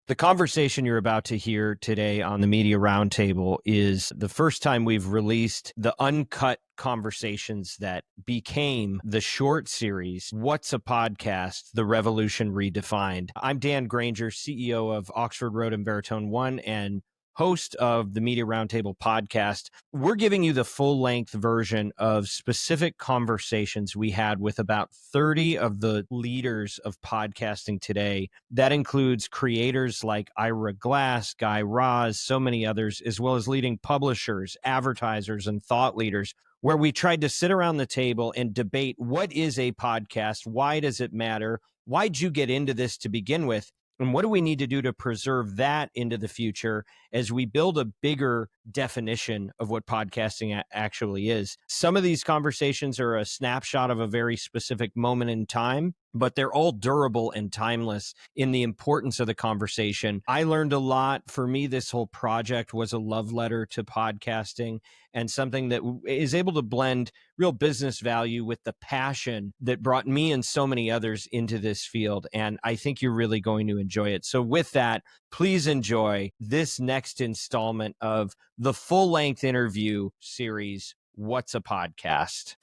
The conversation you're about to hear today on the Media Roundtable is the first time we've released the uncut conversations that became the short series, What's a Podcast? The Revolution Redefined. I'm Dan Granger, CEO of Oxford Road and Veritone One and host of the Media Roundtable podcast. We're giving you the full-length version of specific conversations we had with about 30 of the leaders of podcasting today. That includes creators like Ira Glass, Guy Raz, so many others, as well as leading publishers, advertisers, and thought leaders, where we tried to sit around the table and debate what is a podcast, why does it matter, why'd you get into this to begin with, and what do we need to do to preserve that into the future as we build a bigger definition of what podcasting actually is. Some of these conversations are a snapshot of a very specific moment in time, but they're all durable and timeless in the importance of the conversation. I learned a lot. For me, this whole project was a love letter to podcasting and something that is able to blend real business value with the passion that brought me and so many others into this field. And I think you're really going to enjoy it. So with that, please enjoy this next installment of the full-length interview series, What's a Podcast?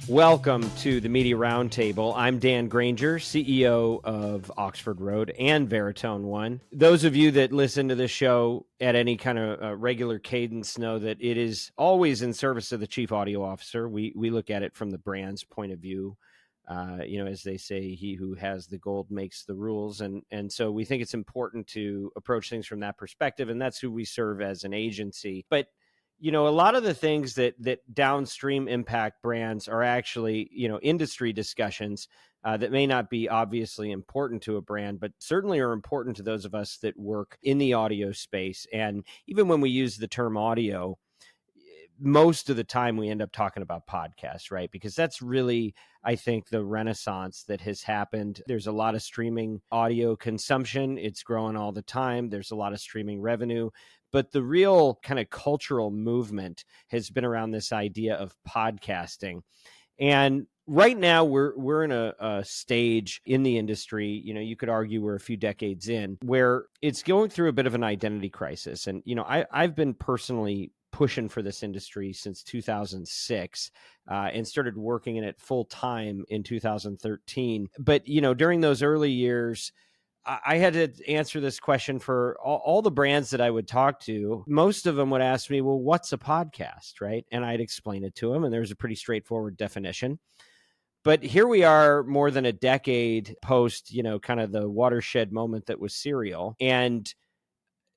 Welcome to the Media Roundtable. I'm Dan Granger, CEO of Oxford Road and Veritone One. Those of you that listen to this show at any kind of regular cadence know that it is always in service of the Chief Audio Officer. We look at it from the brand's point of view. As they say, he who has the gold makes the rules. And so we think it's important to approach things from that perspective, and that's who we serve as an agency. But a lot of the things that downstream impact brands are actually, industry discussions that may not be obviously important to a brand, but certainly are important to those of us that work in the audio space. And even when we use the term audio, most of the time we end up talking about podcasts, right? Because that's really, I think, the renaissance that has happened. There's a lot of streaming audio consumption. It's growing all the time. There's a lot of streaming revenue. But the real kind of cultural movement has been around this idea of podcasting. And right now we're in a stage in the industry, you could argue we're a few decades in, where it's going through a bit of an identity crisis. And, I've been personally pushing for this industry since 2006 and started working in it full time in 2013. But, during those early years, I had to answer this question for all the brands that I would talk to. Most of them would ask me, well, what's a podcast, right? And I'd explain it to them, and there's a pretty straightforward definition. But here we are more than a decade post, kind of the watershed moment that was Serial. And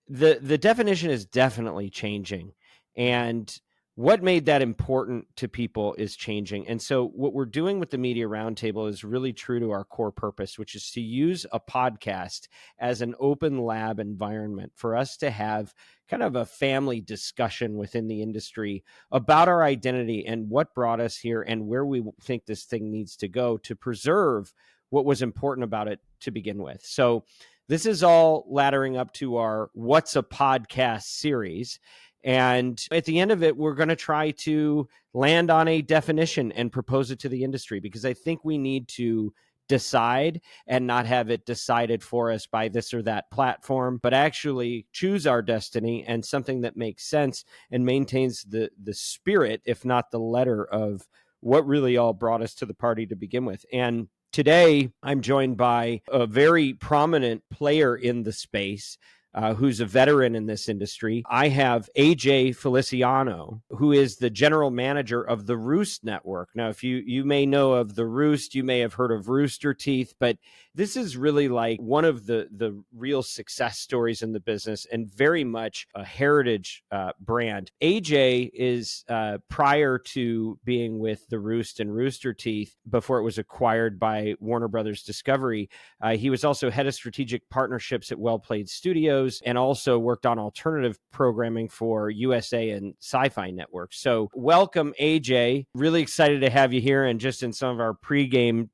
the definition is definitely changing. And what made that important to people is changing. And so what we're doing with the Media Roundtable is really true to our core purpose, which is to use a podcast as an open lab environment for us to have kind of a family discussion within the industry about our identity and what brought us here and where we think this thing needs to go to preserve what was important about it to begin with. So this is all laddering up to our What's a Podcast series. And at the end of it, we're going to try to land on a definition and propose it to the industry, because I think we need to decide and not have it decided for us by this or that platform, but actually choose our destiny and something that makes sense and maintains the spirit, if not the letter, of what really all brought us to the party to begin with. And today, I'm joined by a very prominent player in the space, who's a veteran in this industry. I have AJ Feliciano, who is the general manager of the Roost network. Now, if you may know of the Roost, you may have heard of Rooster Teeth, but this is really like one of the real success stories in the business and very much a heritage brand. AJ is prior to being with the Roost and Rooster Teeth, before it was acquired by Warner Brothers Discovery, he was also head of strategic partnerships at Well Played Studios, and also worked on alternative programming for USA and Sci-Fi Networks. So welcome, AJ. Really excited to have you here. And just in some of our pregame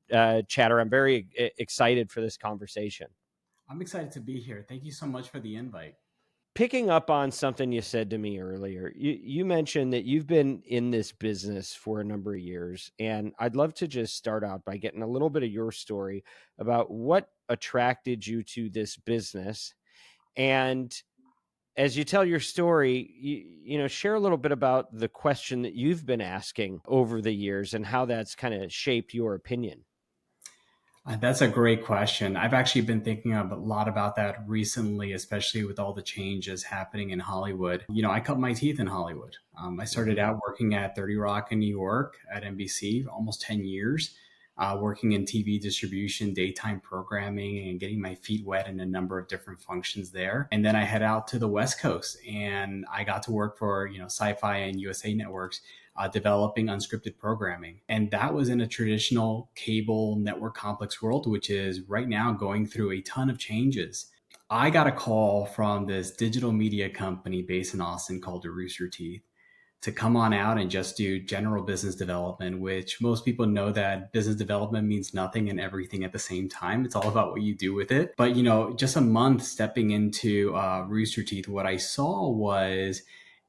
chatter, I'm very excited for this conversation. I'm excited to be here. Thank you so much for the invite. Picking up on something you said to me earlier, you mentioned that you've been in this business for a number of years, and I'd love to just start out by getting a little bit of your story about what attracted you to this business. And as you tell your story, share a little bit about the question that you've been asking over the years and how that's kind of shaped your opinion. That's a great question. I've actually been thinking a lot about that recently, especially with all the changes happening in Hollywood. I cut my teeth in Hollywood. I started out working at 30 Rock in New York at NBC, almost 10 years, working in TV distribution, daytime programming, and getting my feet wet in a number of different functions there. And then I head out to the West Coast and I got to work for, Sci-Fi and USA Networks, developing unscripted programming. And that was in a traditional cable network complex world, which is right now going through a ton of changes. I got a call from this digital media company based in Austin called Roost to come on out and just do general business development, which most people know that business development means nothing and everything at the same time. It's all about what you do with it. But, just a month stepping into Rooster Teeth, what I saw was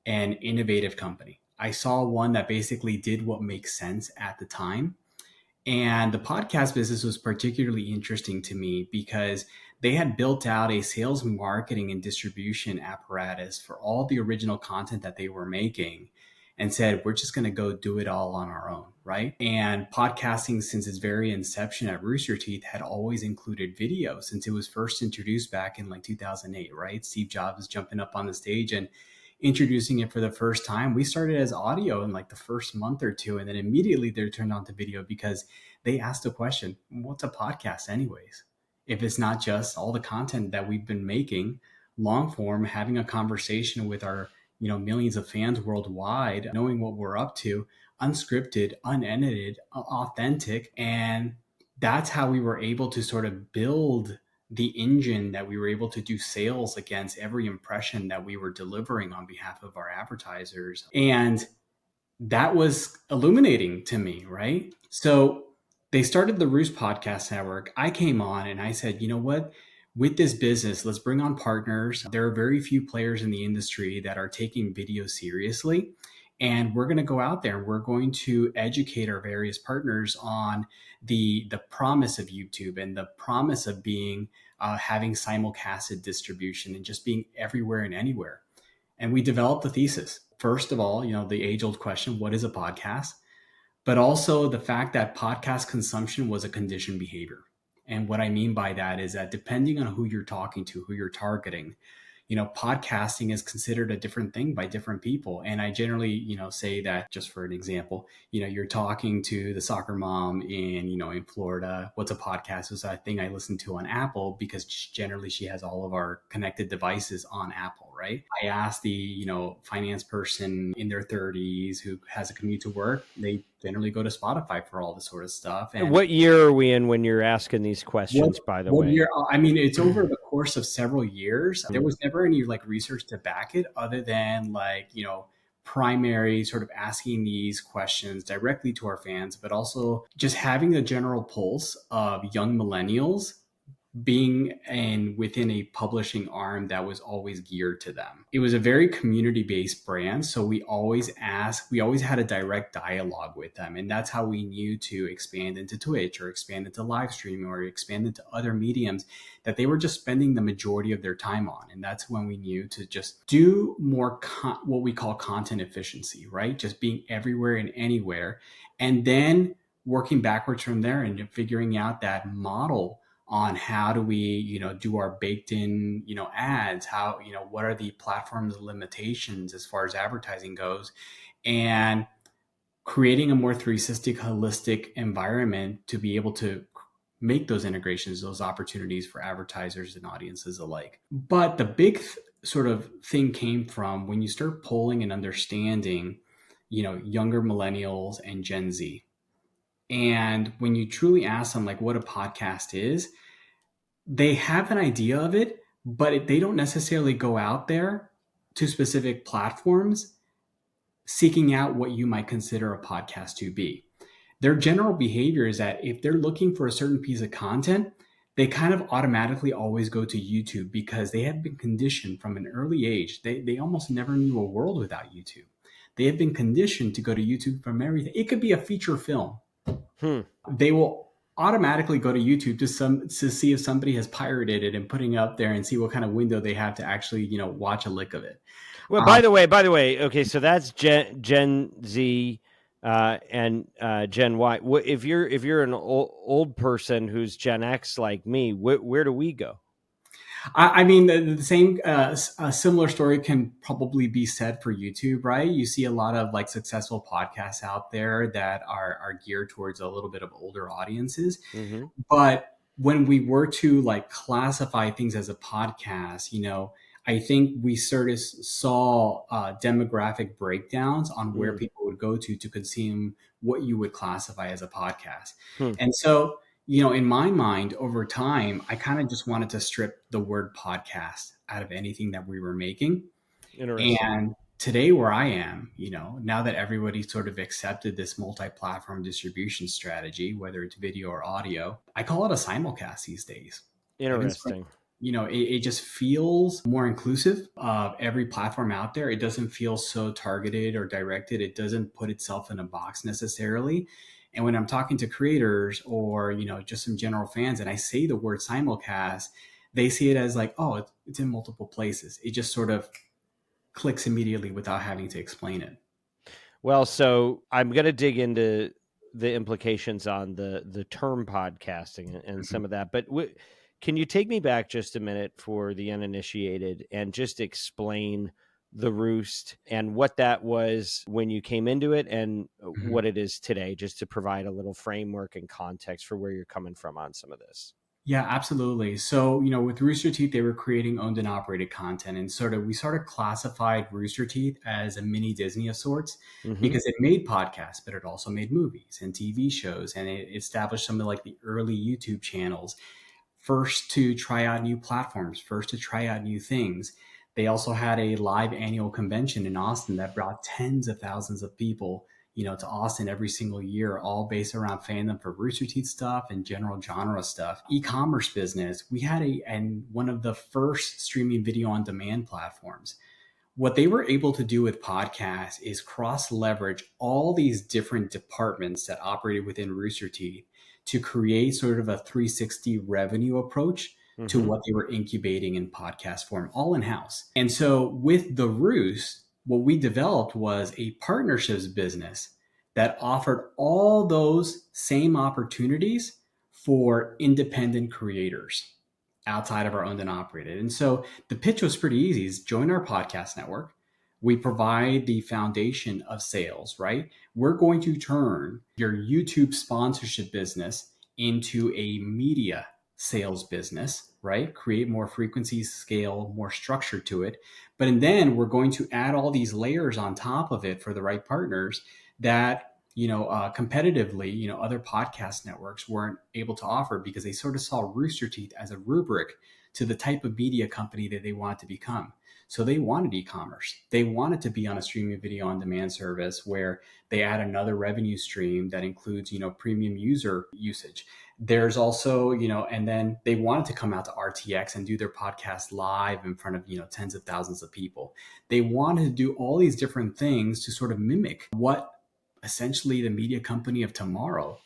an innovative company. I saw one that basically did what makes sense at the time. And the podcast business was particularly interesting to me because they had built out a sales, marketing, and distribution apparatus for all the original content that they were making and said, we're just going to go do it all on our own, right? And podcasting, since its very inception at Rooster Teeth, had always included video since it was first introduced back in like 2008, right? Steve Jobs jumping up on the stage and introducing it for the first time. We started as audio in like the first month or two, and then immediately they're turned on to video because they asked the question, what's a podcast anyways? If it's not just all the content that we've been making, long form, having a conversation with our, millions of fans worldwide, knowing what we're up to, unscripted, unedited, authentic. And that's how we were able to sort of build the engine that we were able to do sales against every impression that we were delivering on behalf of our advertisers. And that was illuminating to me, right? So they started the Roost Podcast Network. I came on and I said, you know what? With this business, let's bring on partners. There are very few players in the industry that are taking video seriously. And we're going to go out there and we're going to educate our various partners on the promise of YouTube and the promise of being having simulcasted distribution and just being everywhere and anywhere. And we developed the thesis. First of all, the age-old question, what is a podcast? But also the fact that podcast consumption was a conditioned behavior. And what I mean by that is that depending on who you're talking to, who you're targeting, podcasting is considered a different thing by different people. And I generally, say that just for an example, you're talking to the soccer mom in Florida. What's a podcast? Is a thing I listen to on Apple because generally she has all of our connected devices on Apple, right? I asked the, finance person in their 30s who has a commute to work. They generally go to Spotify for all this sort of stuff. And what year are we in when you're asking these questions, by the way? Year, I mean, it's over the course of several years. There was never any like research to back it other than like, primary sort of asking these questions directly to our fans, but also just having the general pulse of young millennials being within a publishing arm that was always geared to them. It was a very community-based brand, so we always had a direct dialogue with them, and that's how we knew to expand into Twitch or expand into live streaming or expand into other mediums that they were just spending the majority of their time on. And that's when we knew to just do more what we call content efficiency, right? Just being everywhere and anywhere, and then working backwards from there and figuring out that model on how do we, do our baked in, ads, how, what are the platform's limitations as far as advertising goes, and creating a more 360 holistic environment to be able to make those integrations, those opportunities for advertisers and audiences alike. But the big sort of thing came from when you start polling and understanding, younger millennials and Gen Z. And when you truly ask them like what a podcast is, they have an idea of it, but they don't necessarily go out there to specific platforms seeking out what you might consider a podcast to be. Their general behavior is that if they're looking for a certain piece of content, they kind of automatically always go to YouTube because they have been conditioned from an early age. They almost never knew a world without YouTube. They have been conditioned to go to YouTube from everything. It could be a feature film. Hmm. They will automatically go to YouTube to see if somebody has pirated it and putting it up there and see what kind of window they have to actually, watch a lick of it. Well, Um, by the way, okay, so that's Gen Z and Gen Y. If you're an old person who's Gen X like me, where do we go? I mean, the same, a similar story can probably be said for YouTube, right? You see a lot of like successful podcasts out there that are geared towards a little bit of older audiences. Mm-hmm. But when we were to like classify things as a podcast, I think we sort of saw demographic breakdowns on where people would go to consume what you would classify as a podcast. Hmm. And so, in my mind, over time, I kind of just wanted to strip the word podcast out of anything that we were making. Interesting. And today, where I am, now that everybody sort of accepted this multi-platform distribution strategy, whether it's video or audio, I call it a simulcast these days. Interesting. It just feels more inclusive of every platform out there. It doesn't feel so targeted or directed. It doesn't put itself in a box necessarily. And when I'm talking to creators or, just some general fans and I say the word simulcast, they see it as like, oh, it's in multiple places. It just sort of clicks immediately without having to explain it. Well, so I'm going to dig into the implications on the term podcasting and some of that, but can you take me back just a minute for the uninitiated and just explain the Roost and what that was when you came into it and what it is today, just to provide a little framework and context for where you're coming from on some of this? Yeah, absolutely. So, with Rooster Teeth, they were creating owned and operated content. And we sort of classified Rooster Teeth as a mini Disney of sorts because it made podcasts, but it also made movies and TV shows. And it established some of like the early YouTube channels, first to try out new platforms, first to try out new things. They also had a live annual convention in Austin that brought tens of thousands of people to Austin every single year, all based around fandom for Rooster Teeth stuff and general genre stuff. E-commerce business, we had and one of the first streaming video on demand platforms. What they were able to do with podcasts is cross leverage all these different departments that operated within Rooster Teeth to create sort of a 360 revenue approach to what they were incubating in podcast form, all in house. And so with the Roost, what we developed was a partnerships business that offered all those same opportunities for independent creators outside of our owned and operated. And so the pitch was pretty easy. Is join our podcast network. We provide the foundation of sales, right? We're going to turn your YouTube sponsorship business into a media sales business, right? Create more frequency, scale, more structure to it. But then we're going to add all these layers on top of it for the right partners that competitively, other podcast networks weren't able to offer because they sort of saw Rooster Teeth as a rubric to the type of media company that they wanted to become. So they wanted e-commerce. They wanted to be on a streaming video on demand service where they add another revenue stream that includes, premium user usage. There's also, and then they wanted to come out to RTX and do their podcast live in front of, tens of thousands of people. They wanted to do all these different things to sort of mimic what essentially the media company of tomorrow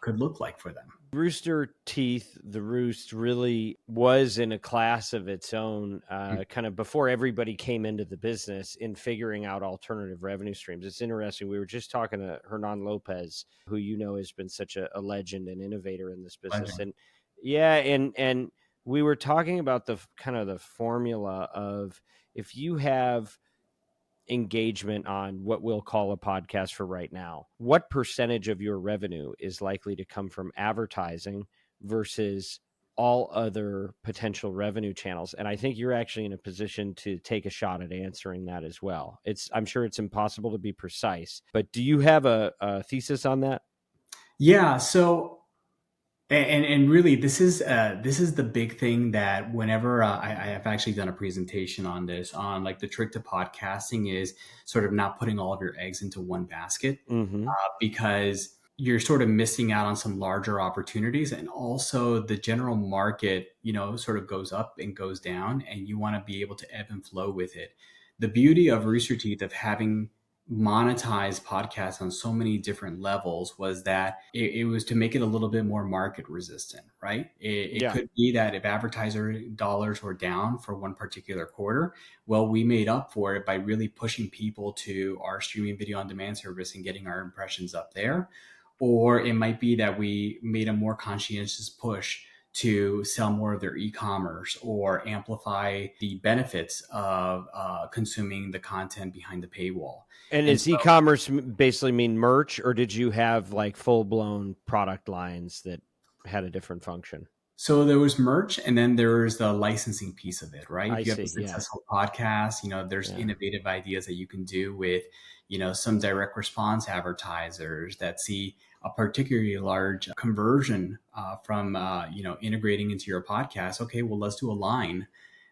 could look like for them. Rooster Teeth, the Roost, really was in a class of its own, kind of before everybody came into the business in figuring out alternative revenue streams. It's interesting. We were just talking to Hernan Lopez, who has been such a legend and innovator in this business. Legend. And we were talking about the kind of the formula of if you have engagement on what we'll call a podcast for right now, what percentage of your revenue is likely to come from advertising versus all other potential revenue channels? And I think you're actually in a position to take a shot at answering that as well. I'm sure it's impossible to be precise, but do you have a thesis on that? Yeah. So, and really, this is the big thing that whenever I have actually done a presentation on this, on like the trick to podcasting is sort of not putting all of your eggs into one basket, because you're sort of missing out on some larger opportunities. And also the general market, sort of goes up and goes down, and you want to be able to ebb and flow with it. The beauty of Rooster Teeth of having monetized podcasts on so many different levels was that it was to make it a little bit more market resistant, right? It Yeah. could be that if advertiser dollars were down for one particular quarter, well, we made up for it by really pushing people to our streaming video on demand service and getting our impressions up there. Or it might be that we made a more conscientious push to sell more of their e-commerce or amplify the benefits of consuming the content behind the paywall. And And is so, e-commerce basically mean merch, or did you have like full-blown product lines that had a different function? so there was merch, and then there's the licensing piece of it, right? I If you have a see. Yeah. successful podcast, there's Yeah. innovative ideas that you can do with, some direct response advertisers that see a particularly large conversion from, integrating into your podcast. Okay, well, let's do a line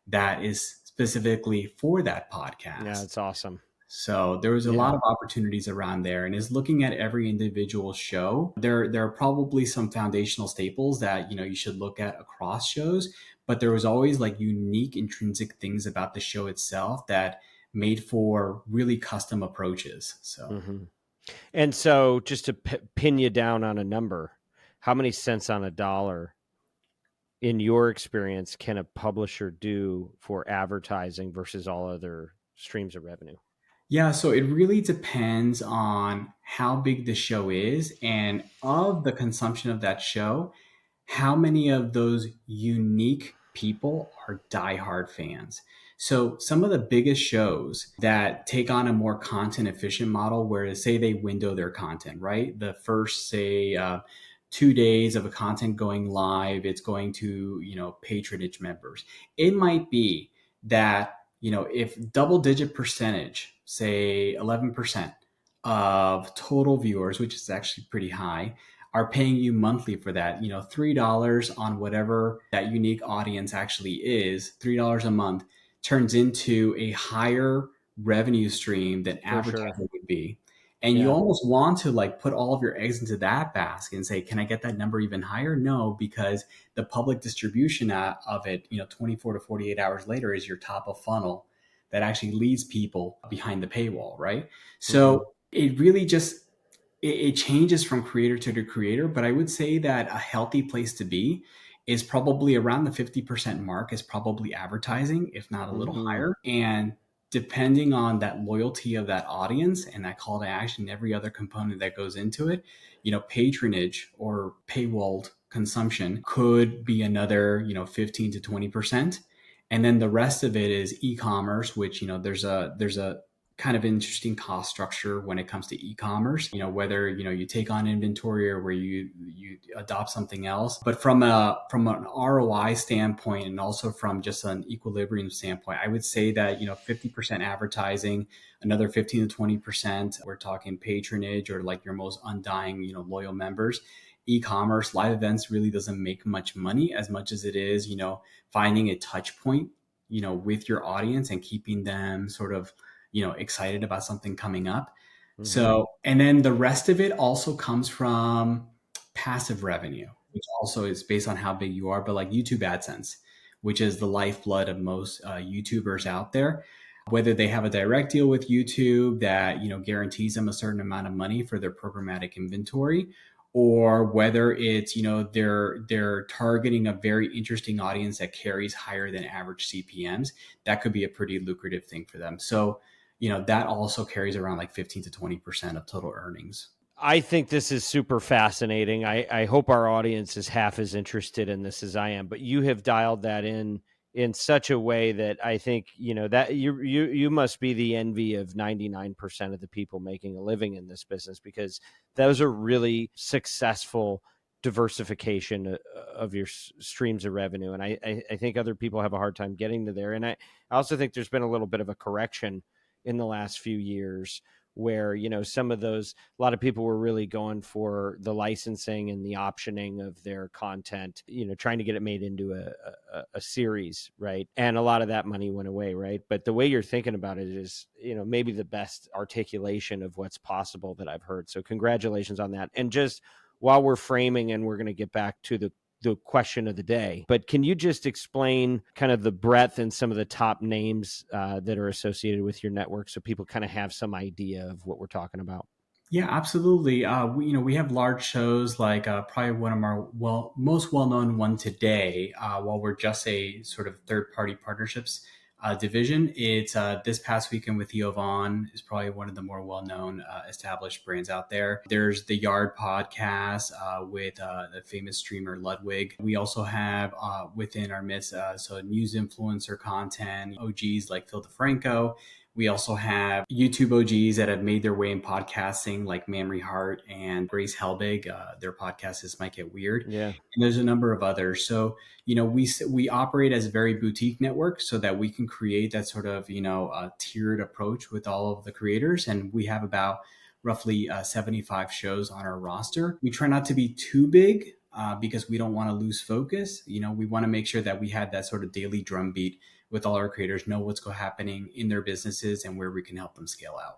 that is specifically for that Yeah. podcast. It's awesome. So there was a Yeah. lot of opportunities around there, and is looking at every individual show. There are probably some foundational staples that you should look at across shows, but there was always like unique intrinsic things about the show itself that made for really custom approaches. So Hmm. And so, just to pin you down on a number, how many cents on a dollar, in your experience, can a publisher do for advertising versus all other streams of revenue? yeah, so it really depends on how big the show is and of the consumption of that show, how many of those unique people are diehard fans. So some of the biggest shows that take on a more content efficient model, where say they window their content, right? The first, say, 2 days of a content going live, it's going to, patronage members. It might be that, if double digit percentage, say 11% of total viewers, which is actually pretty high, are paying you monthly for that, $3 on whatever that unique audience actually is, $3 a month turns into a higher revenue stream than For sure. advertising would be. And you Yeah. almost want to like put all of your eggs into that basket and say, can I get that number even higher? No, because the public distribution of it, 24 to 48 hours later is your top of funnel that actually leads people behind the paywall, right? Hmm. So it really just it changes from creator to creator, but I would say that a healthy place to be is probably around the 50% mark is probably advertising, if not a little Hmm. higher. And depending on that loyalty of that audience and that call to action, every other component that goes into it, patronage or paywalled consumption could be another, 15 to 20%. And then the rest of it is e-commerce, which, there's a kind of interesting cost structure when it comes to e-commerce, whether you take on inventory or where you adopt something else. But from an ROI standpoint, and also from just an equilibrium standpoint, I would say that 50% advertising, another 15 to 20%, we're talking patronage or like your most undying loyal members. E-commerce, live events really doesn't make much money as much as it is finding a touch point with your audience and keeping them sort of excited about something coming up. Hmm. So, and then the rest of it also comes from passive revenue, which also is based on how big you are, but like YouTube AdSense, which is the lifeblood of most YouTubers out there. Whether they have a direct deal with YouTube that guarantees them a certain amount of money for their programmatic inventory, or whether it's they're targeting a very interesting audience that carries higher than average CPMs, that could be a pretty lucrative thing for them. So that also carries around like 15 to 20% of total earnings. I think this is super fascinating. I hope our audience is half as interested in this as I am, but you have dialed that in such a way that I think, that you must be the envy of 99% of the people making a living in this business, because those are really successful diversification of your streams of revenue. And I think other people have a hard time getting to there. And I also think there's been a little bit of a correction in the last few years where, some of those, a lot of people were really going for the licensing and the optioning of their content, trying to get it made into a series, right? And a lot of that money went away, right? But the way you're thinking about it is, maybe the best articulation of what's possible that I've heard. So congratulations on that. And just while we're framing, and we're going to get back to the question of the day, but can you just explain kind of the breadth and some of the top names that are associated with your network, so people kind of have some idea of what we're talking about? Yeah, absolutely. We have large shows like probably one of our most well-known one today. While we're just a sort of third-party partnerships division, it's this past weekend with Theo Vaughn is probably one of the more well-known established brands out there. There's the Yard podcast with the famous streamer Ludwig. We also have within our midst so news influencer content, OGs like Phil DeFranco. We also have YouTube OGs that have made their way in podcasting, like Mamrie Hart and Grace Helbig. Their podcast is Might Get Weird. Yeah. And there's a number of others. So, we operate as a very boutique network so that we can create that sort of, a tiered approach with all of the creators. And we have about roughly 75 shows on our roster. We try not to be too big because we don't want to lose focus. We want to make sure that we have that sort of daily drumbeat with all our creators, know what's happening in their businesses and where we can help them scale out.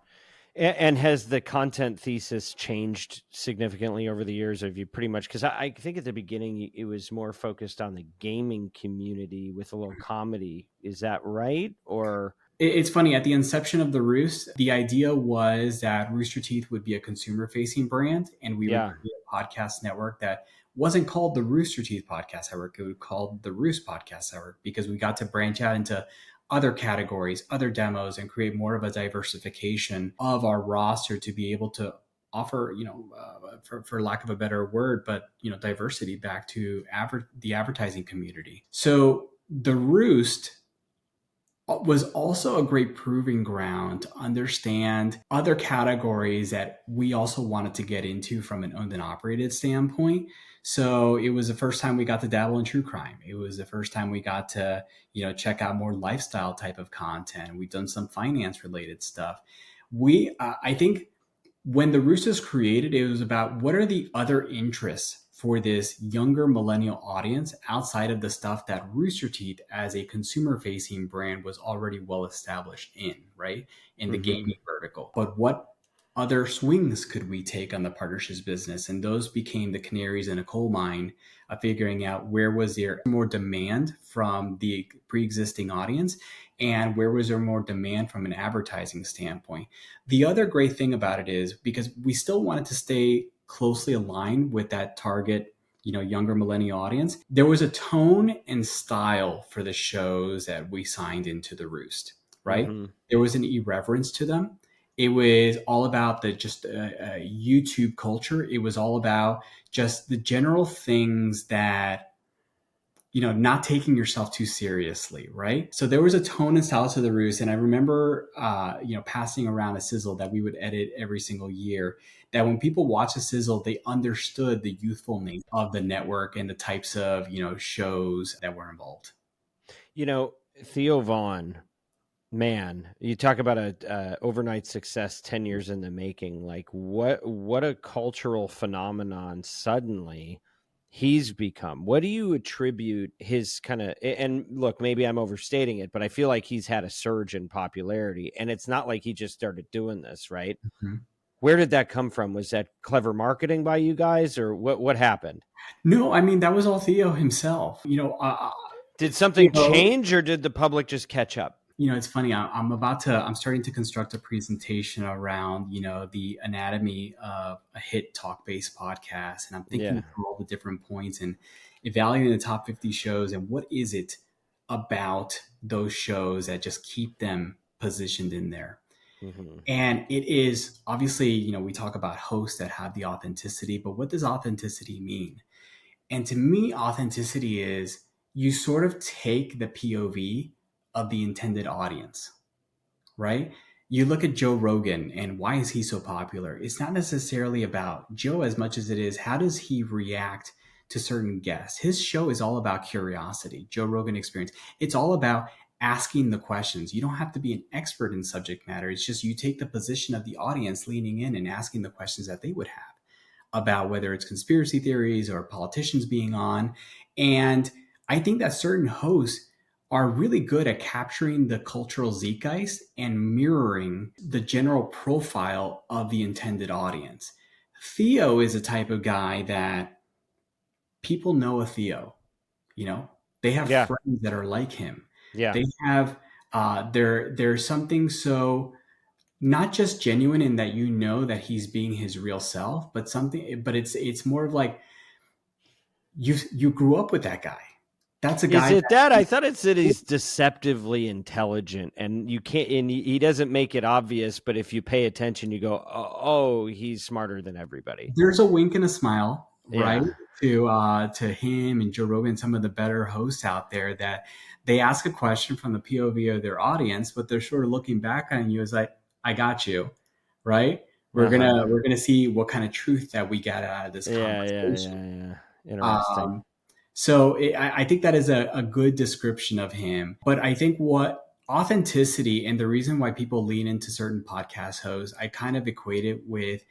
And has the content thesis changed significantly over the years? Have you pretty much, because I think at the beginning it was more focused on the gaming community with a little comedy. Is that right? Or it's funny, at the inception of the Roost, the idea was that Rooster Teeth would be a consumer-facing brand, and we would create a podcast network that wasn't called the Rooster Teeth Podcast Network. It would be called the Roost Podcast Network, because we got to branch out into other categories, other demos, and create more of a diversification of our roster to be able to offer, for lack of a better word, but, diversity back to the advertising community. So the Roost was also a great proving ground to understand other categories that we also wanted to get into from an owned and operated standpoint. So it was the first time we got to dabble in true crime. It was the first time we got to, check out more lifestyle type of content. We've done some finance related stuff. I think when the Roost was created, it was about what are the other interests for this younger millennial audience outside of the stuff that Rooster Teeth as a consumer facing brand was already well established in, right? In the gaming vertical. But what other swings could we take on the partnerships business? And those became the canaries in a coal mine of figuring out where was there more demand from the pre-existing audience and where was there more demand from an advertising standpoint. The other great thing about it is because we still wanted to stay closely aligned with that target, younger millennial audience, there was a tone and style for the shows that we signed into the Roost, right? There was an irreverence to them. It was all about the just YouTube culture. It was all about just the general things that, not taking yourself too seriously, right? So there was a tone and style to the Roost. And I remember, passing around a sizzle that we would edit every single year, that when people watch a sizzle, they understood the youthfulness of the network and the types of, shows that were involved. Theo Vaughn, man, you talk about a overnight success, 10 years in the making. Like what a cultural phenomenon suddenly he's become. What do you attribute his kind of, and look, maybe I'm overstating it, but I feel like he's had a surge in popularity, and it's not like he just started doing this, right? Where did that come from? Was that clever marketing by you guys, or what happened? No, I mean, that was all Theo himself. Did something change, or did the public just catch up? It's funny. I'm starting to construct a presentation around, the anatomy of a hit talk-based podcast. And I'm thinking through all the different points and evaluating the top 50 shows and what is it about those shows that just keep them positioned in there. And it is obviously, we talk about hosts that have the authenticity, but what does authenticity mean? And to me, authenticity is you sort of take the POV of the intended audience, right? You look at Joe Rogan and why is he so popular? It's not necessarily about Joe as much as it is how does he react to certain guests. His show is all about curiosity, Joe Rogan Experience. It's all about asking the questions. You don't have to be an expert in subject matter. It's just you take the position of the audience leaning in and asking the questions that they would have about whether it's conspiracy theories or politicians being on. And I think that certain hosts are really good at capturing the cultural zeitgeist and mirroring the general profile of the intended audience. Theo is a type of guy that people know a Theo, you know, they have Yeah. friends that are like him. Yeah. They have, there's something so not just genuine in that you know that he's being his real self, but it's more of like you grew up with that guy. That's a Is guy it that? that I thought it said he's deceptively intelligent, and you can't. And he doesn't make it obvious, but if you pay attention, you go, "Oh, he's smarter than everybody." there's a wink and a smile, right? Yeah. To him and Joe Rogan, some of the better hosts out there, that they ask a question from the POV of their audience, but they're sort of looking back on you as like, I got you, right? We're Uh huh. gonna see what kind of truth that we get out of this Yeah. Yeah. conversation. Yeah. Yeah. Interesting. Um, I think that is a good description of him. But I think what authenticity and the reason why people lean into certain podcast hosts, I kind of equate it with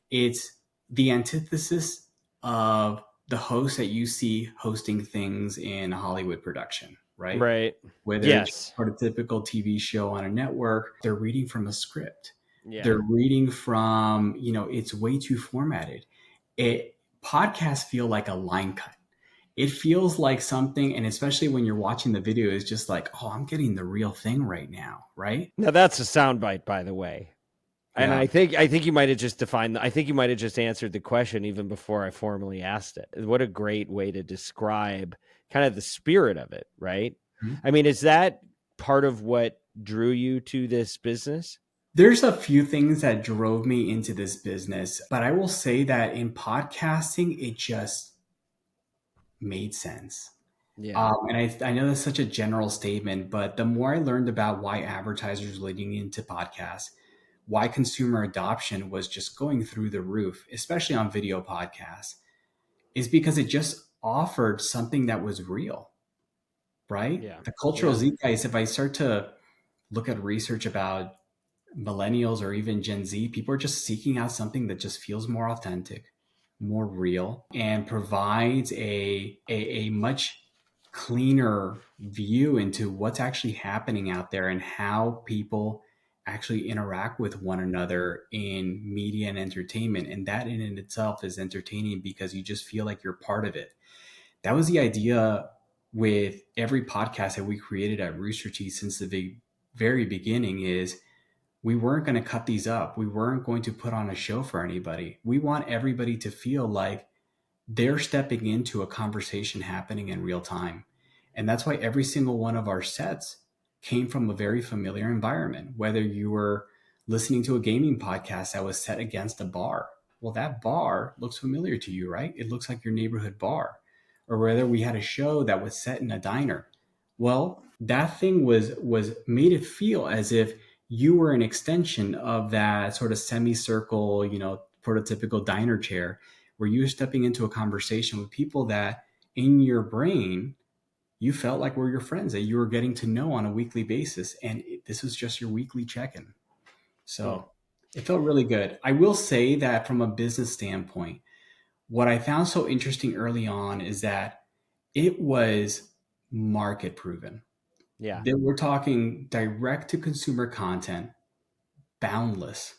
it's the antithesis of the host that you see hosting things in a Hollywood production, right? Right. Whether it's Yes. for a typical TV show on a network, they're reading from a script. Yeah. They're reading from, it's way too formatted. Podcasts feel like a line cut. It feels like something, and especially when you're watching the video, is just like, oh, I'm getting the real thing right now, right? Now that's a soundbite, by the way. And Yeah. I think you might have just defined. I think you might have just answered the question even before I formally asked it. What a great way to describe kind of the spirit of it, right? Mhm. I mean, is that part of what drew you to this business? There's a few things that drove me into this business, but I will say that in podcasting, it just made sense. Yeah. And I know that's such a general statement, but the more I learned about why advertisers leading into podcasts, why consumer adoption was just going through the roof, especially on video podcasts, is because it just offered something that was real, right? Yeah. The cultural Yeah. zeitgeist, if I start to look at research about millennials or even Gen Z, people are just seeking out something that just feels more authentic, more real, and provides a much cleaner view into what's actually happening out there and how people actually interact with one another in media and entertainment. And that in and itself is entertaining because you just feel like you're part of it. That was the idea with every podcast that we created at Rooster Teeth since the very beginning is we weren't going to cut these up. We weren't going to put on a show for anybody. We want everybody to feel like they're stepping into a conversation happening in real time. And that's why every single one of our sets came from a very familiar environment. Whether you were listening to a gaming podcast that was set against a bar, well, that bar looks familiar to you, right? It looks like your neighborhood bar. Or whether we had a show that was set in a diner, well, that thing was made it feel as if you were an extension of that sort of semicircle, prototypical diner chair where you're stepping into a conversation with people that in your brain you felt like were your friends that you were getting to know on a weekly basis, and this was just your weekly check-in. Hmm. So it felt really good. I will say that from a business standpoint, what I found so interesting early on is that it was market proven. Yeah. That we're talking direct to consumer content, boundless,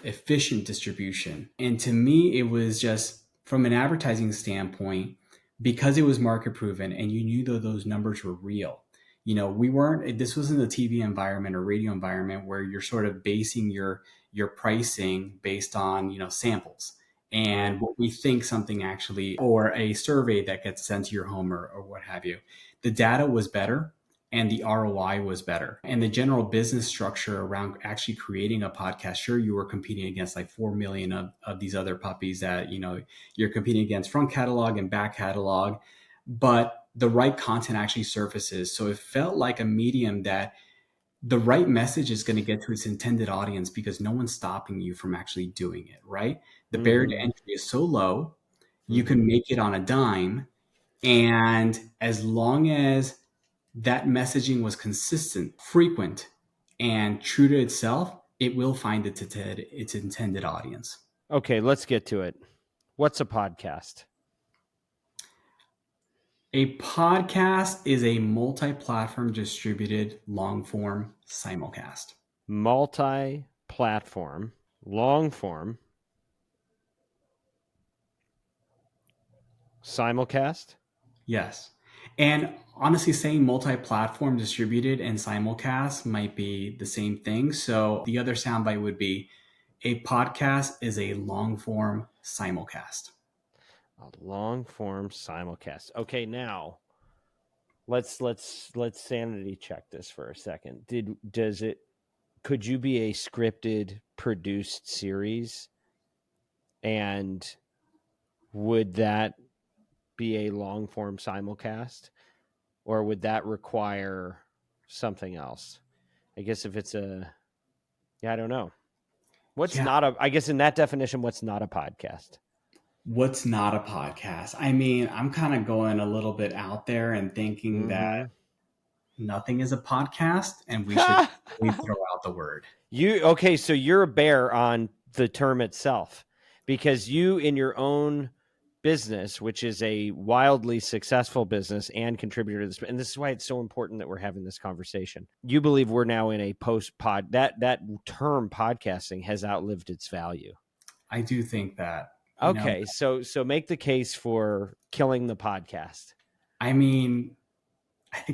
efficient distribution. And to me, it was just from an advertising standpoint, because it was market proven and you knew that those numbers were real. We weren't, this wasn't a TV environment or radio environment where you're sort of basing your pricing based on, samples Right. and what we think something actually, or a survey that gets sent to your home or what have you. The data was better and the ROI was better. And the general business structure around actually creating a podcast, sure, you were competing against like 4 million of these other puppies that, you're competing against front catalog and back catalog, but the right content actually surfaces. So it felt like a medium that the right message is going to get to its intended audience because no one's stopping you from actually doing it, right? The barrier to Mm-hmm. entry is so low, you Mm-hmm. can make it on a dime. And as long as that messaging was consistent, frequent, and true to itself, it will find its intended audience. Okay, let's get to it. What's a podcast? A podcast is a multi-platform distributed long-form simulcast. Multi-platform, long-form, simulcast? Yes. And honestly, saying multi-platform distributed and simulcast might be the same thing. So the other soundbite would be a podcast is a long-form simulcast. A long-form simulcast. Okay, now let's sanity check this for a second. Could you be a scripted, produced series, and would that be a long form simulcast, or would that require something else? I guess if it's I don't know. I guess in that definition, what's not a podcast? What's not a podcast? I mean, I'm kind of going a little bit out there and thinking that nothing is a podcast and we should really throw out the word. So you're a bear on the term itself, because you, in your own business, which is a wildly successful business and contributor to this, and this is why it's so important that we're having this conversation. You believe we're now in a post-pod, that term podcasting has outlived its value. I do think that. Okay, so make the case for killing the podcast. I mean,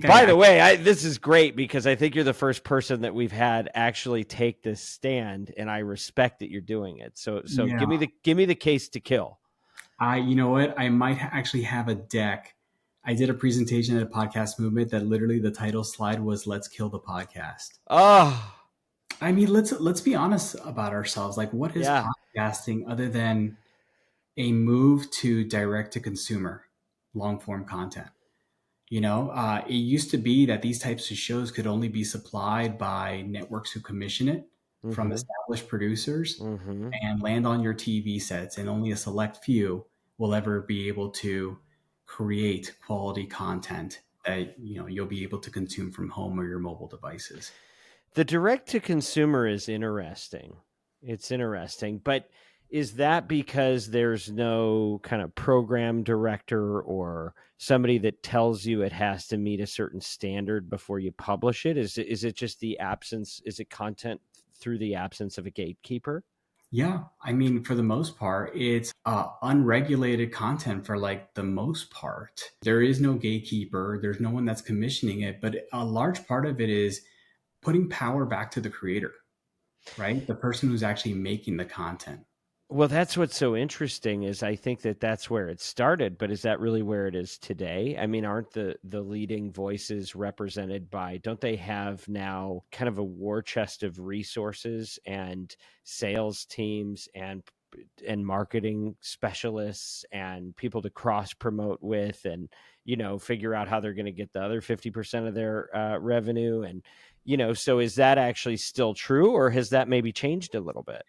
by the way, this is great because I think you're the first person that we've had actually take this stand, and I respect that you're doing it. So give me the case to kill. You know what? I might actually have a deck. I did a presentation at a podcast movement that literally the title slide was "Let's kill the podcast." Oh, I mean, let's be honest about ourselves. Like, what is podcasting other than a move to direct to consumer long form content? It used to be that these types of shows could only be supplied by networks who commission it from established producers and land on your TV sets, and only a select few will ever be able to create quality content that you'll be able to consume from home or your mobile devices. The direct to consumer is interesting. It's interesting, but is that because there's no kind of program director or somebody that tells you it has to meet a certain standard before you publish it? Is it just the absence? Is it content through the absence of a gatekeeper? Yeah. I mean, for the most part, it's unregulated content for like the most part. There is no gatekeeper. There's no one that's commissioning it, but a large part of it is putting power back to the creator, right? The person who's actually making the content. Well, that's what's so interesting is I think that that's where it started, but is that really where it is today? I mean, aren't the leading voices represented by, don't they have now kind of a war chest of resources and sales teams and marketing specialists and people to cross promote with and, figure out how they're going to get the other 50% of their revenue. And, so is that actually still true, or has that maybe changed a little bit?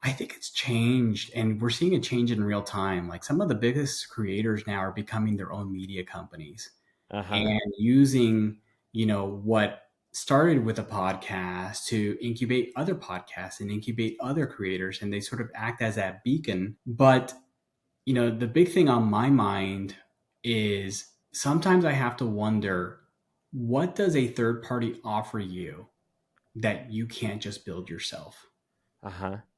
I think it's changed, and we're seeing a change in real time. Like, some of the biggest creators now are becoming their own media companies and using, what started with a podcast to incubate other podcasts and incubate other creators, and they sort of act as that beacon. But, the big thing on my mind is sometimes I have to wonder, what does a third party offer you that you can't just build yourself?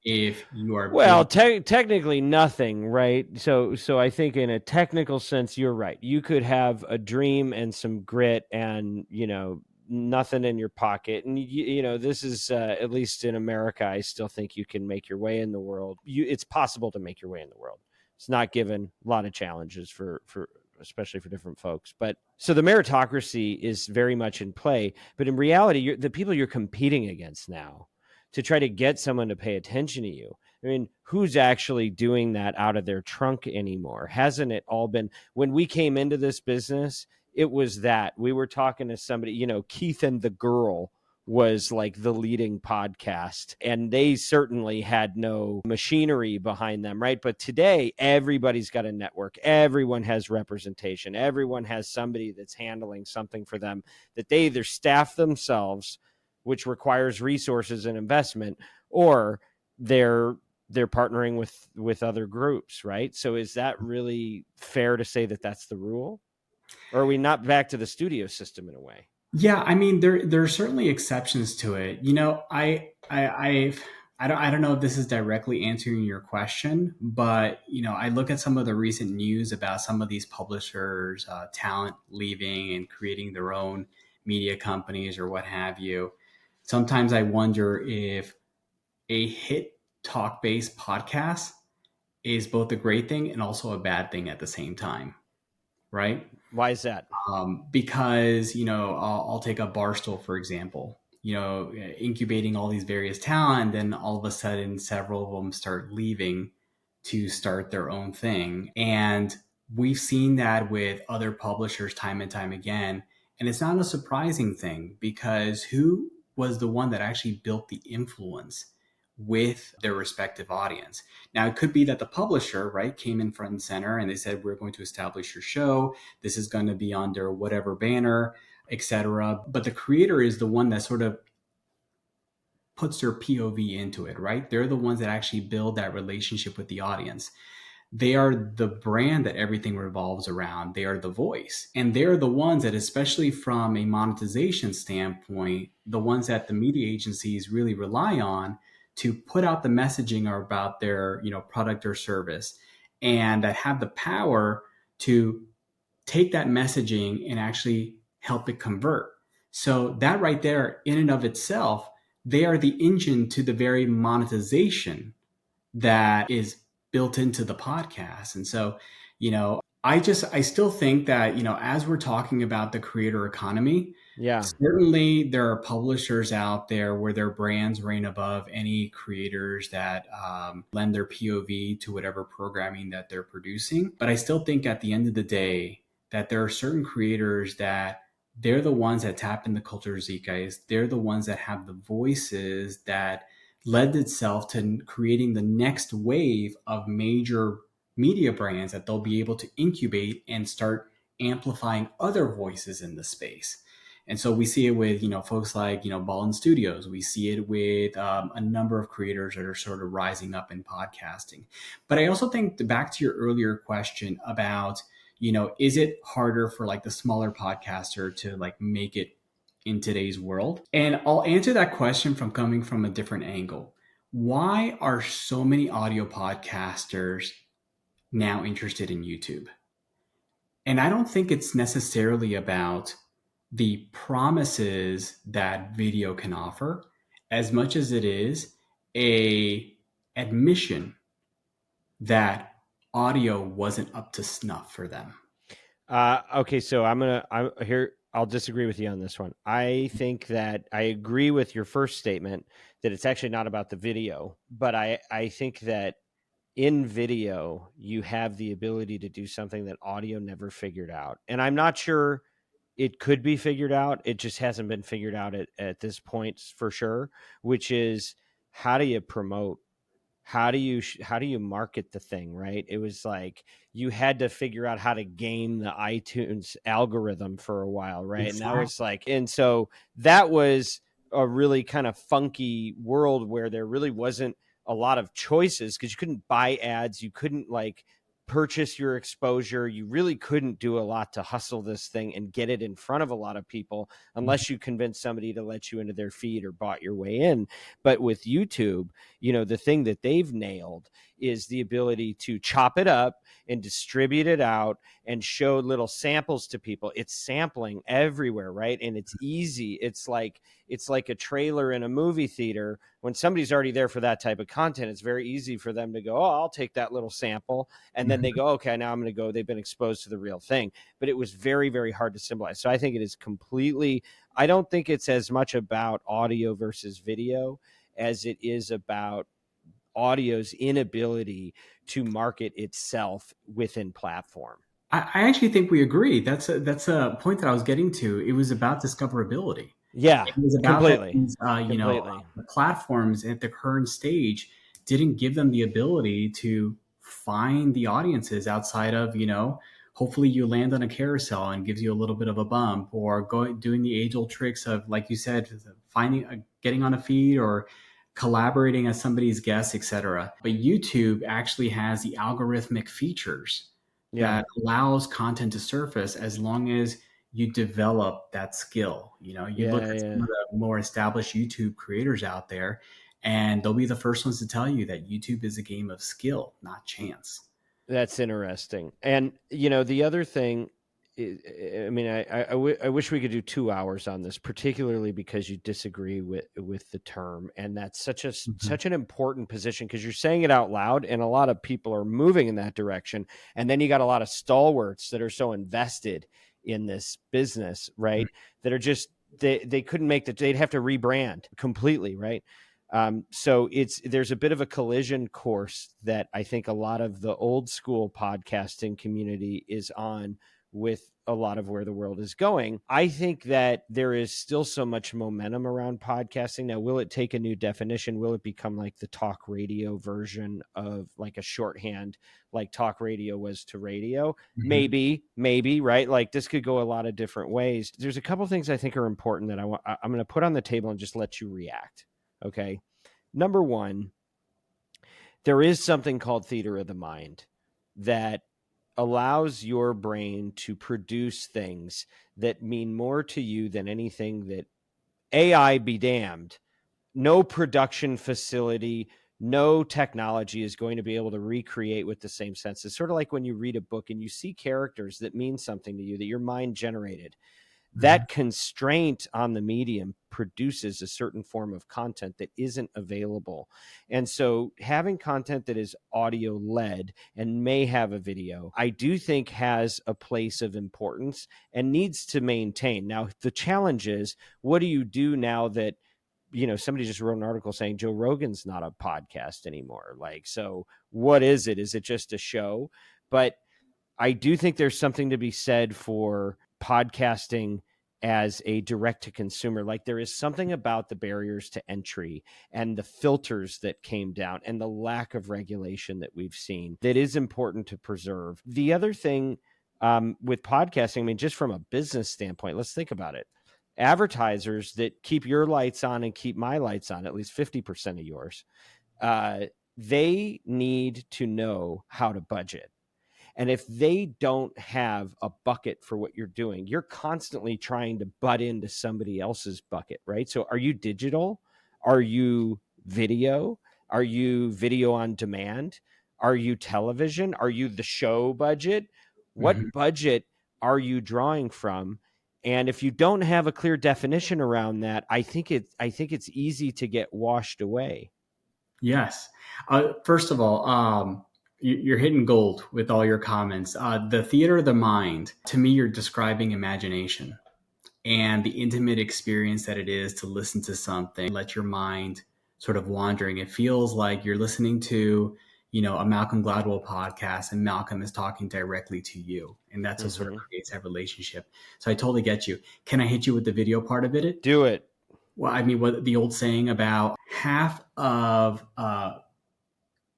If you are technically nothing, right? So I think in a technical sense, you're right. You could have a dream and some grit and, nothing in your pocket. And, this is, at least in America, I still think you can make your way in the world. It's possible to make your way in the world. It's not given a lot of challenges for especially for different folks. But so the meritocracy is very much in play. But in reality, the people you're competing against now to try to get someone to pay attention to you. I mean, who's actually doing that out of their trunk anymore? Hasn't it all been, when we came into this business, it was that we were talking to somebody, Keith and the Girl was like the leading podcast, and they certainly had no machinery behind them, right? But today everybody's got a network, everyone has representation, everyone has somebody that's handling something for them that they either staff themselves, which requires resources and investment, or they're partnering with other groups, right? So is that really fair to say that that's the rule, or are we not back to the studio system in a way? Yeah, I mean there are certainly exceptions to it. I don't know if this is directly answering your question, but I look at some of the recent news about some of these publishers, talent leaving and creating their own media companies or what have you. Sometimes I wonder if a hit talk-based podcast is both a great thing and also a bad thing at the same time, right? Why is that? Because I'll take a Barstool for example. Incubating all these various talent, and then all of a sudden, several of them start leaving to start their own thing, and we've seen that with other publishers time and time again. And it's not a surprising thing because who was the one that actually built the influence with their respective audience? Now, it could be that the publisher, right, came in front and center and they said, we're going to establish your show. This is going to be under whatever banner, etc. But the creator is the one that sort of puts their POV into it, right? They're the ones that actually build that relationship with the audience. They are the brand that everything revolves around. They are the voice. And they're the ones that, especially from a monetization standpoint, the ones that the media agencies really rely on to put out the messaging about their, product or service, and that have the power to take that messaging and actually help it convert. So that right there, in and of itself, they are the engine to the very monetization that is built into the podcast. And so, I still think that, as we're talking about the creator economy, Yeah. certainly there are publishers out there where their brands reign above any creators that lend their POV to whatever programming that they're producing. But I still think at the end of the day that there are certain creators that they're the ones that tap in the culture zeitgeist. They're the ones that have the voices that led itself to creating the next wave of major media brands that they'll be able to incubate and start amplifying other voices in the space. And so we see it with, folks like, Ballin Studios. We see it with a number of creators that are sort of rising up in podcasting. But I also think back to your earlier question about, is it harder for like the smaller podcaster to like make it in today's world? And I'll answer that question from coming from a different angle. Why are so many audio podcasters now interested in YouTube? And I don't think it's necessarily about the promises that video can offer as much as it is a admission that audio wasn't up to snuff for them. Okay, so I'll disagree with you on this one. I think that I agree with your first statement that it's actually not about the video, but I think that in video you have the ability to do something that audio never figured out. And I'm not sure it could be figured out. It just hasn't been figured out at this point for sure, which is how do you promote? How do you market the thing, right? It was like you had to figure out how to game the iTunes algorithm for a while, right? Exactly. And that was like, and so that was a really kind of funky world where there really wasn't a lot of choices because you couldn't buy ads, you couldn't like purchase your exposure, you really couldn't do a lot to hustle this thing and get it in front of a lot of people unless you convinced somebody to let you into their feed or bought your way in. But with YouTube, the thing that they've nailed is the ability to chop it up and distribute it out and show little samples to people. It's sampling everywhere, right? And it's easy. It's like a trailer in a movie theater. When somebody's already there for that type of content, it's very easy for them to go, oh, I'll take that little sample. And then they go, okay, now I'm going to go. They've been exposed to the real thing. But it was very, very hard to symbolize. So I think it is completely, I don't think it's as much about audio versus video as it is about audio's inability to market itself within platform. I actually think we agree. That's a point that I was getting to. It was about discoverability. Yeah, It was about that completely. these, Completely. the platforms at the current stage didn't give them the ability to find the audiences outside of, hopefully you land on a carousel and gives you a little bit of a bump, or doing the age old tricks of, like you said, getting on a feed or collaborating as somebody's guest, etc. But YouTube actually has the algorithmic features Yeah. that allows content to surface as long as you develop that skill. You look Yeah, at yeah. some of the more established YouTube creators out there, and they'll be the first ones to tell you that YouTube is a game of skill, not chance. That's interesting. And the other thing is, I mean, I wish we could do 2 hours on this, particularly because you disagree with the term, and that's Mhm. such an important position because you're saying it out loud, and a lot of people are moving in that direction, and then you got a lot of stalwarts that are so invested in this business, right? That are just they couldn't make they'd have to rebrand completely, right? So there's a bit of a collision course that I think a lot of the old school podcasting community is on with a lot of where the world is going. I think that there is still so much momentum around podcasting. Now, will it take a new definition? Will it become like the talk radio version of like a shorthand, like talk radio was to radio? Mhm. Maybe, right? Like this could go a lot of different ways. There's a couple things I think are important that I'm going to put on the table and just let you react. Okay. Number one, there is something called theater of the mind that allows your brain to produce things that mean more to you than anything that AI be damned. No production facility, no technology is going to be able to recreate with the same sense. It's sort of like when you read a book and you see characters that mean something to you that your mind generated. Mhm. That constraint on the medium produces a certain form of content that isn't available. And so having content that is audio led and may have a video, I do think has a place of importance and needs to maintain. Now, the challenge is, what do you do now that, somebody just wrote an article saying Joe Rogan's not a podcast anymore? Like, so what is it? Is it just a show? But I do think there's something to be said for podcasting as a direct to consumer. Like there is something about the barriers to entry and the filters that came down and the lack of regulation that we've seen that is important to preserve. The other thing with podcasting, I mean, just from a business standpoint, let's think about it. Advertisers that keep your lights on and keep my lights on, at least 50% of yours, uh, they need to know how to budget. And if they don't have a bucket for what you're doing, you're constantly trying to butt into somebody else's bucket, right? So are you digital? Are you video? Are you video on demand? Are you television? Are you the show budget? Mhm. What budget are you drawing from? And if you don't have a clear definition around that, I think it's easy to get washed away. Yes. First of all, you're hitting gold with all your comments. The theater of the mind, to me, you're describing imagination and the intimate experience that it is to listen to something, let your mind sort of wandering. It feels like you're listening to, a Malcolm Gladwell podcast and Malcolm is talking directly to you. And that's what sort of Mm-hmm. creates that relationship. So I totally get you. Can I hit you with the video part of it? Do it. Well, I mean, what the old saying about half of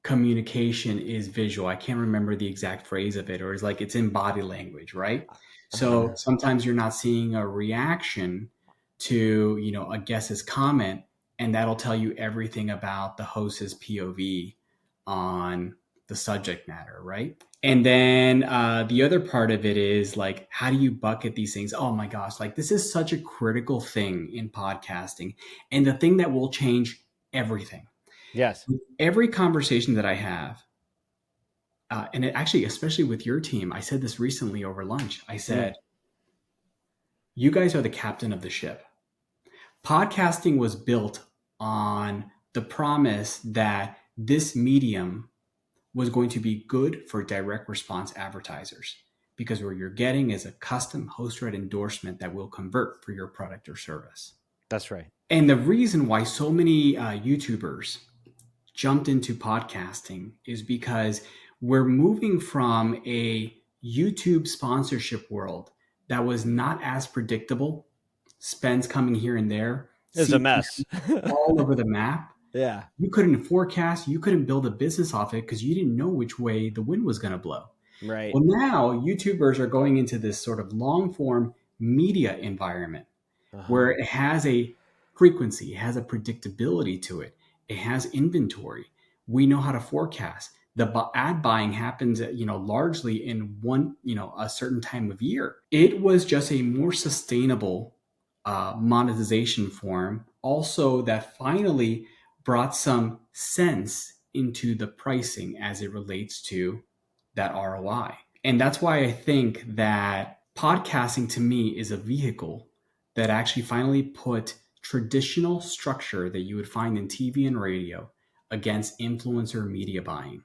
communication is visual. I can't remember the exact phrase of it, or it's like it's in body language, right? So Uh-huh. sometimes you're not seeing a reaction to, a guest's comment, and that'll tell you everything about the host's POV on the subject matter, right? And then the other part of it is like, how do you bucket these things? Oh my gosh, like this is such a critical thing in podcasting, and the thing that will change everything. Yes. Every conversation that I have, and actually, especially with your team, I said this recently over lunch. I Mm. said, you guys are the captain of the ship. Podcasting was built on the promise that this medium was going to be good for direct response advertisers because what you're getting is a custom host read endorsement that will convert for your product or service. That's right. And the reason why so many YouTubers jumped into podcasting is because we're moving from a YouTube sponsorship world that was not as predictable spends coming here and there, It's a mess. CPM all over the map. Yeah. You couldn't forecast, you couldn't build a business off it because you didn't know which way the wind was going to blow. Right. Well, now YouTubers are going into this sort of long form media environment Uh-huh. where it has a frequency, it has a predictability to it, it has inventory. We know how to forecast. The ad buying happens, largely in one, a certain time of year. It was just a more sustainable monetization form, also that finally brought some sense into the pricing as it relates to that ROI. And that's why I think that podcasting to me is a vehicle that actually finally put traditional structure that you would find in TV and radio against influencer media buying,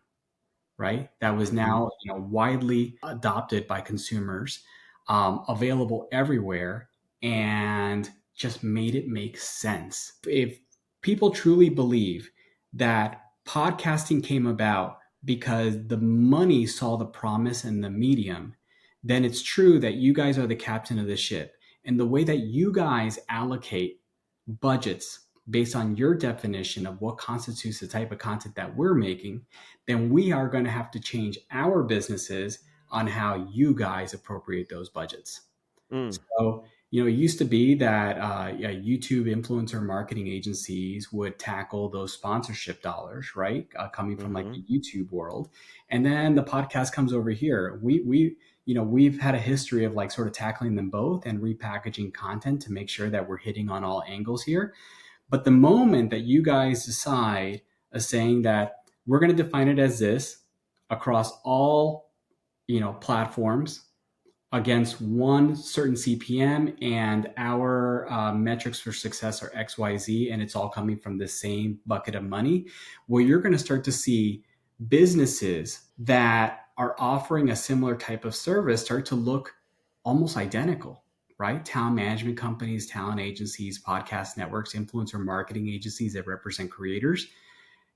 right? That was Mm-hmm. now widely adopted by consumers, available everywhere, and just made it make sense. If people truly believe that podcasting came about because the money saw the promise in the medium, then it's true that you guys are the captain of the ship. And the way that you guys allocate budgets based on your definition of what constitutes the type of content that we're making, then we are going to have to change our businesses on how you guys appropriate those budgets. Mm. So, it used to be that YouTube influencer marketing agencies would tackle those sponsorship dollars, right? Coming from like Mm-hmm. the YouTube world. And then the podcast comes over here. We've had a history of like sort of tackling them both and repackaging content to make sure that we're hitting on all angles here. But the moment that you guys decide of saying that we're going to define it as this across all, platforms against one certain CPM, and our metrics for success are XYZ, and it's all coming from the same bucket of money, well, you're going to start to see businesses that are offering a similar type of service start to look almost identical, right? Talent management companies, talent agencies, podcast networks, influencer marketing agencies that represent creators.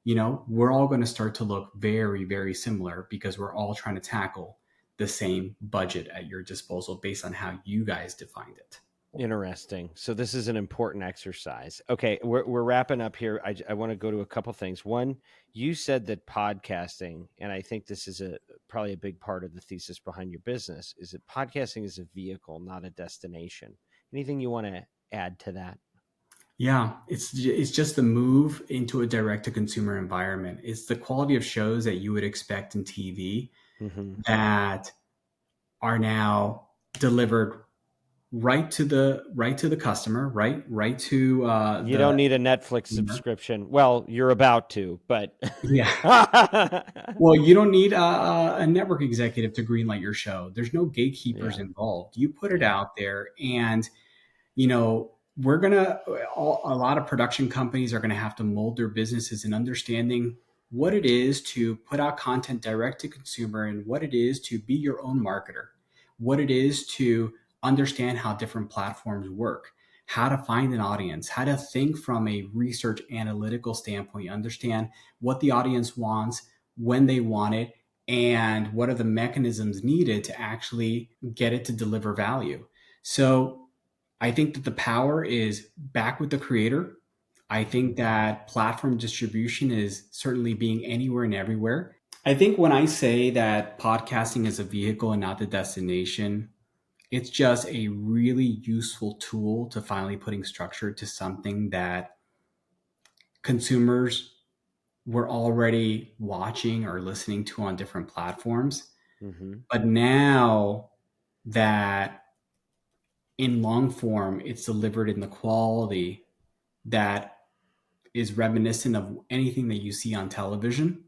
We're all going to start to look very, very similar because we're all trying to tackle the same budget at your disposal based on how you guys defined it. Interesting. So this is an important exercise. Okay, we're wrapping up here. I want to go to a couple things. One, you said that podcasting, and I think this is probably a big part of the thesis behind your business, is that podcasting is a vehicle, not a destination. Anything you want to add to that? Yeah, it's just the move into a direct to consumer environment. It's the quality of shows that you would expect in TV Mm-hmm. that are now delivered right to the customer, right to You the don't need a Netflix consumer. subscription. Well, you're about to, but Yeah. Well, you don't need a network executive to greenlight your show. There's no gatekeepers yeah, involved. You put it yeah. out there, and you know we're gonna. A lot of production companies are gonna have to mold their businesses in understanding what it is to put out content direct to consumer, and what it is to be your own marketer, what it is to understand how different platforms work, how to find an audience, how to think from a research analytical standpoint, understand what the audience wants, when they want it, and what are the mechanisms needed to actually get it to deliver value. So I think that the power is back with the creator. I think that platform distribution is certainly being anywhere and everywhere. I think when I say that podcasting is a vehicle and not the destination, it's just a really useful tool to finally putting structure to something that consumers were already watching or listening to on different platforms. Mm-hmm. But now that in long form, it's delivered in the quality that is reminiscent of anything that you see on television.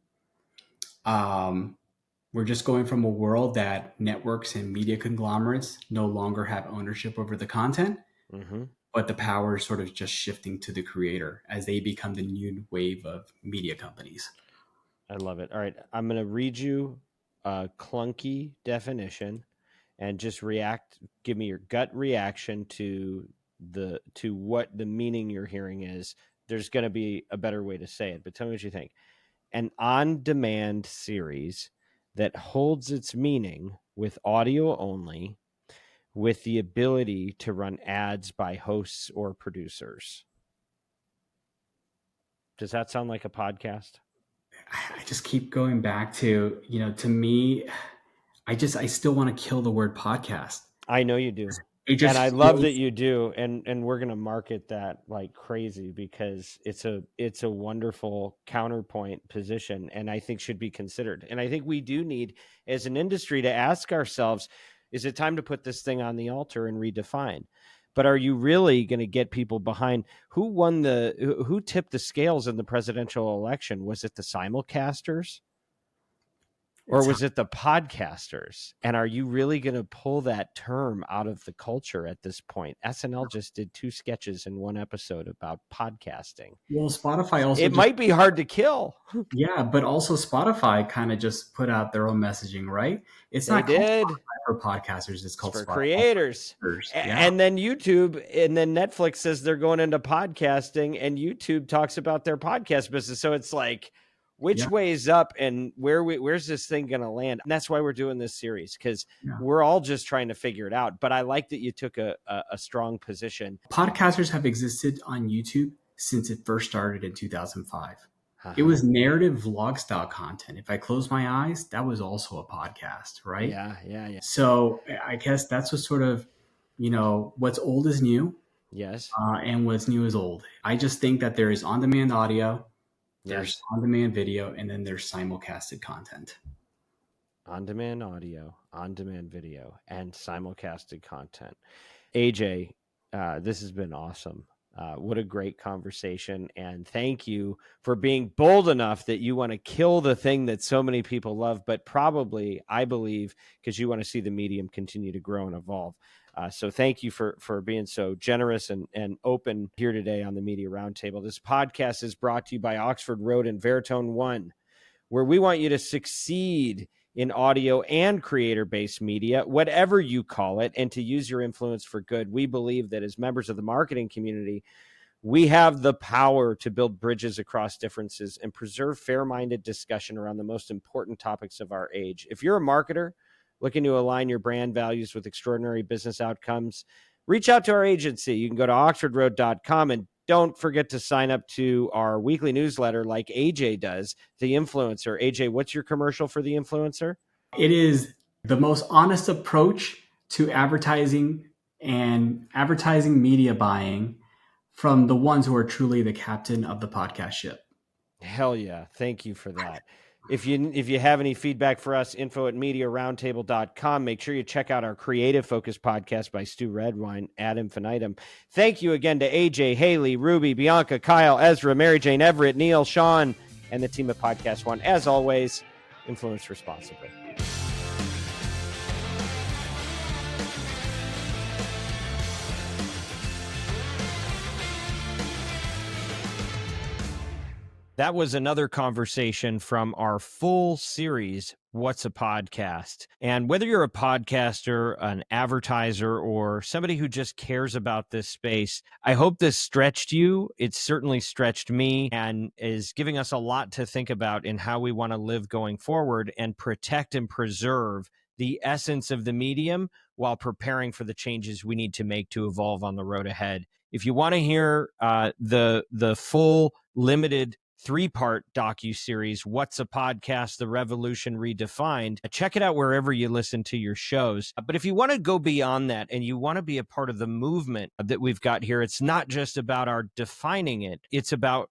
Um, we're just going from a world that networks and media conglomerates no longer have ownership over the content, Mm-hmm. but the power is sort of just shifting to the creator as they become the new wave of media companies. I love it. All right, I'm going to read you a clunky definition and just react. Give me your gut reaction to what the meaning you're hearing is. There's going to be a better way to say it, but tell me what you think. An on-demand series that holds its meaning with audio only, with the ability to run ads by hosts or producers. Does that sound like a podcast? I just keep going back to, to me, I still want to kill the word podcast. I know you do. It just And I feels, love that you do. And we're going to market that like crazy because it's a wonderful counterpoint position and I think should be considered. And I think we do need as an industry to ask ourselves, is it time to put this thing on the altar and redefine? But are you really going to get people behind who tipped the scales in the presidential election? Was it the simulcasters? Or was it the podcasters? And are you really going to pull that term out of the culture at this point? SNL just did 2 sketches in 1 episode about podcasting. Well, Spotify also might be hard to kill. Yeah, but also Spotify kind of just put out their own messaging, right? It's not called Spotify for podcasters, it's called for Spotify creators. For And then YouTube and then Netflix says they're going into podcasting and YouTube talks about their podcast business. So it's like, which way is up and where's this thing going to land? And that's why we're doing this series because we're all just trying to figure it out. But I like that you took a strong position. Podcasters have existed on YouTube since it first started in 2005. It was narrative vlog style content. If I close my eyes, that was also a podcast, right? Yeah. So I guess that's what sort of, what's old is new. Yes. And what's new is old. I just think that there is on-demand audio, there's on-demand video, and then there's simulcasted content. On-demand audio, on-demand video, and simulcasted content. AJ, this has been awesome. What a great conversation. And thank you for being bold enough that you want to kill the thing that so many people love, but probably, I believe, because you want to see the medium continue to grow and evolve. So thank you for being so generous and open here today on the Media Roundtable. This podcast is brought to you by Oxford Road and Veritone One, where we want you to succeed in audio and creator-based media, whatever you call it, and to use your influence for good. We believe that as members of the marketing community, we have the power to build bridges across differences and preserve fair-minded discussion around the most important topics of our age. If you're a marketer looking to align your brand values with extraordinary business outcomes, reach out to our agency. You can go to oxfordroad.com and don't forget to sign up to our weekly newsletter like AJ does, The Influencer. AJ, what's your commercial for The Influencer? It is the most honest approach to advertising and advertising media buying from the ones who are truly the captain of the podcast ship. Hell yeah. Thank you for that. If you have any feedback for us, info@mediaroundtable.com. Make sure you check out our Creative Focus podcast by Stu Redwine ad infinitum. Thank you again to AJ, Haley, Ruby, Bianca, Kyle, Ezra, Mary Jane, Everett, Neil, Sean, and the team at Podcast One. As always, influence responsibly. That was another conversation from our full series, What's a Podcast? And whether you're a podcaster, an advertiser, or somebody who just cares about this space, I hope this stretched you. It's certainly stretched me and is giving us a lot to think about in how we want to live going forward and protect and preserve the essence of the medium while preparing for the changes we need to make to evolve on the road ahead. If you want to hear the full limited 3-part docuseries, What's a Podcast? The Revolution Redefined. Check it out wherever you listen to your shows. But if you want to go beyond that and you want to be a part of the movement that we've got here, it's not just about our defining it. It's about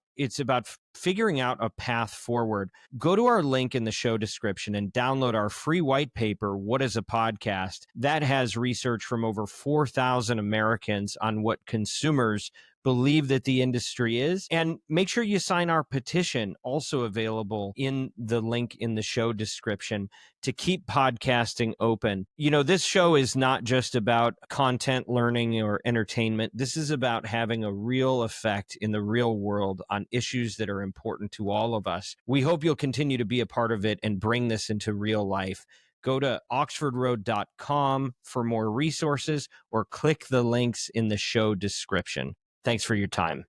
figuring out a path forward. Go to our link in the show description and download our free white paper, What is a Podcast? That has research from over 4,000 Americans on what consumers believe that the industry is. And make sure you sign our petition, also available in the link in the show description, to keep podcasting open. You know, this show is not just about content, learning, or entertainment. This is about having a real effect in the real world on issues that are important to all of us. We hope you'll continue to be a part of it and bring this into real life. Go to oxfordroad.com for more resources or click the links in the show description. Thanks for your time.